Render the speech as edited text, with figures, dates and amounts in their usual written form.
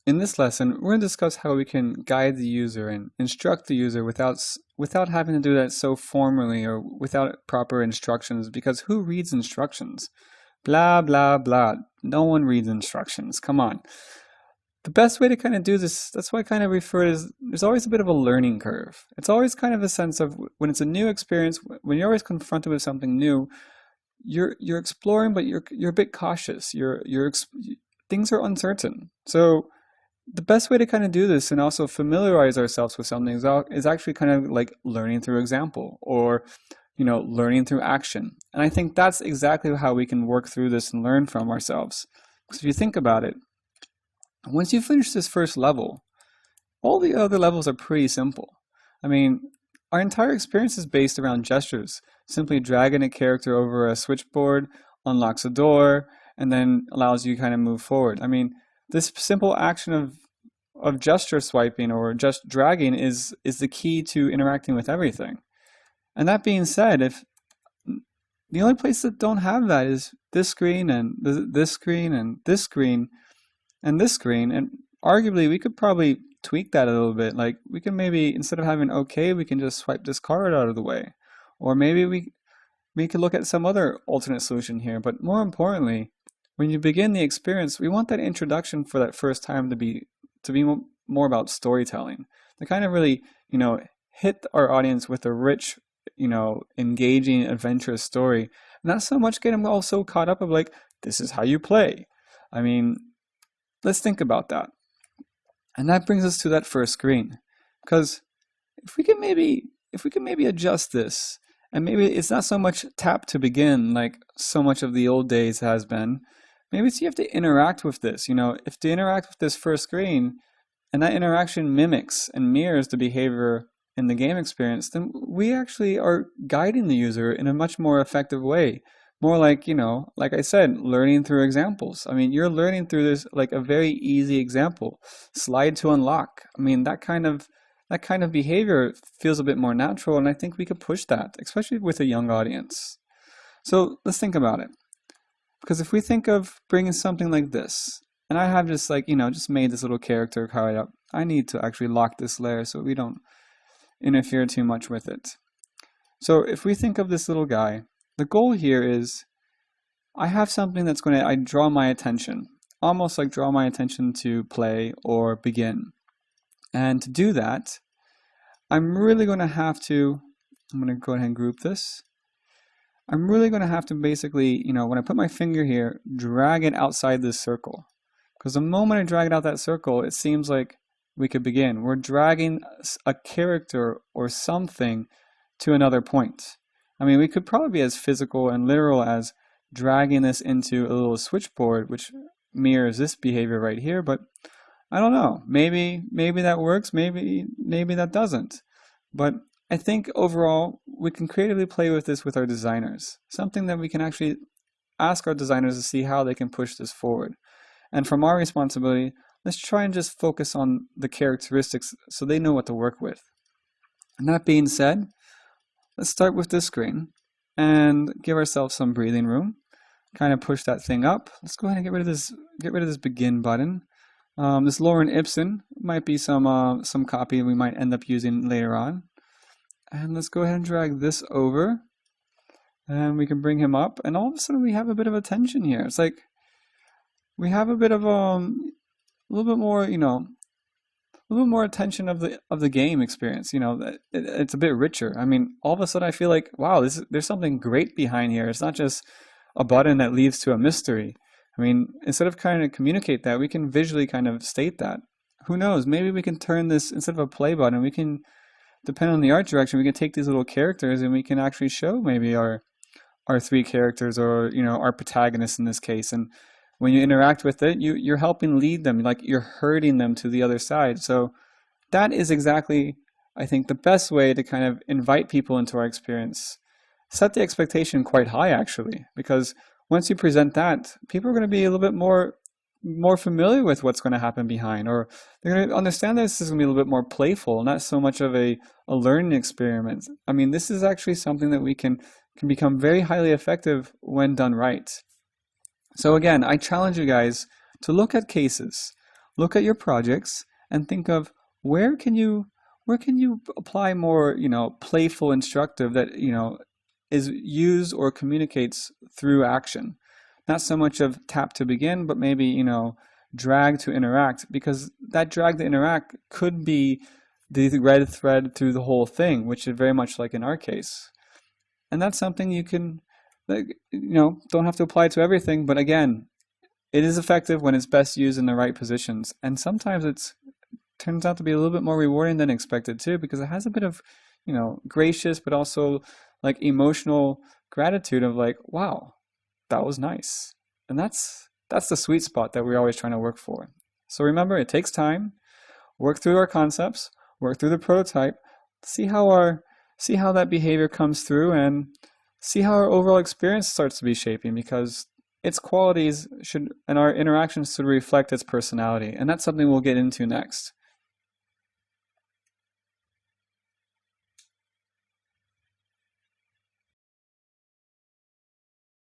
In this lesson, we're going to discuss how we can guide the user and instruct the user without having to do that so formally or without proper instructions, because who reads instructions? Blah, blah, blah. No one reads instructions. Come on. The best way to kind of do this, that's why I kind of refer to as there's always a bit of a learning curve. It's always kind of a sense of when it's a new experience, when you're always confronted with something new, you're exploring, but you're a bit cautious. Things are uncertain. So the best way to kind of do this and also familiarize ourselves with something is actually kind of like learning through example or learning through action. And I think that's exactly how we can work through this and learn from ourselves. Because if you think about it, once you finish this first level, all the other levels are pretty simple. I mean, our entire experience is based around gestures. Simply dragging a character over a switchboard unlocks a door and then allows you to kind of move forward. I mean, this simple action of gesture swiping or just dragging is the key to interacting with everything. And that being said, if the only place that don't have that is this screen and this screen and this screen and this screen, and arguably we could probably tweak that a little bit. Like we can maybe, instead of having okay, we can just swipe this card out of the way. Or maybe we could look at some other alternate solution here. But more importantly, when you begin the experience, we want that introduction for that first time to be more about storytelling. To kind of really, hit our audience with a rich, engaging, adventurous story. Not so much get them all so caught up of like, this is how you play. I mean, let's think about that. And that brings us to that first screen. Because if we can maybe adjust this, and maybe it's not so much tap to begin like so much of the old days has been. Maybe it's you have to interact with this. If to interact with this first screen, and that interaction mimics and mirrors the behavior in the game experience, then we actually are guiding the user in a much more effective way. More like, like I said, learning through examples. I mean, you're learning through this like a very easy example. Slide to unlock. I mean, that kind of behavior feels a bit more natural, and I think we could push that, especially with a young audience. So let's think about it. Because if we think of bringing something like this, and I have just like, just made this little character card up, I need to actually lock this layer so we don't interfere too much with it. So if we think of this little guy, the goal here is I have something that's going to draw my attention, almost like draw my attention to play or begin. And to do that, I'm really going to have to, I'm going to go ahead and group this. I'm really going to have to basically, when I put my finger here, drag it outside this circle. Because the moment I drag it out that circle, it seems like we could begin. We're dragging a character or something to another point. I mean, we could probably be as physical and literal as dragging this into a little switchboard, which mirrors this behavior right here, but I don't know. Maybe that works, maybe that doesn't. But I think overall, we can creatively play with this with our designers. Something that we can actually ask our designers to see how they can push this forward. And from our responsibility, let's try and just focus on the characteristics so they know what to work with. And that being said, let's start with this screen and give ourselves some breathing room. Kind of push that thing up. Let's go ahead and get rid of this begin button. This Lauren Ibsen might be some copy we might end up using later on. And let's go ahead and drag this over. And we can bring him up. And all of a sudden we have a bit of a tension here. It's like we have a bit of a little bit more, a little bit more attention of the game experience. It's a bit richer. I mean, all of a sudden I feel like, wow, there's something great behind here. It's not just a button that leads to a mystery. I mean, instead of kind of communicate that, we can visually kind of state that. Who knows? Maybe we can turn this, instead of a play button, we can, depending on the art direction, we can take these little characters and we can actually show maybe our three characters or, our protagonists in this case. And when you interact with it, you're helping lead them, like you're herding them to the other side. So that is exactly, I think, the best way to kind of invite people into our experience. Set the expectation quite high, actually, because once you present that, people are going to be a little bit more familiar with what's going to happen behind, or they're going to understand that this is going to be a little bit more playful, not so much of a learning experiment. I mean, this is actually something that we can become very highly effective when done right. So again, I challenge you guys to look at cases. Look at your projects and think of where can you where can you apply more, playful instructive that, is used or communicates through action. Not so much of tap to begin, but maybe, drag to interact, because that drag to interact could be the red thread through the whole thing, which is very much like in our case. And that's something you can, like, don't have to apply to everything, but again, it is effective when it's best used in the right positions. And sometimes it's turns out to be a little bit more rewarding than expected too, because it has a bit of, gracious, but also like emotional gratitude of like, wow, that was nice. And that's the sweet spot that we're always trying to work for. So remember, it takes time. Work through our concepts, work through the prototype, see how that behavior comes through, and see how our overall experience starts to be shaping, because its qualities should and our interactions should reflect its personality. And that's something we'll get into next.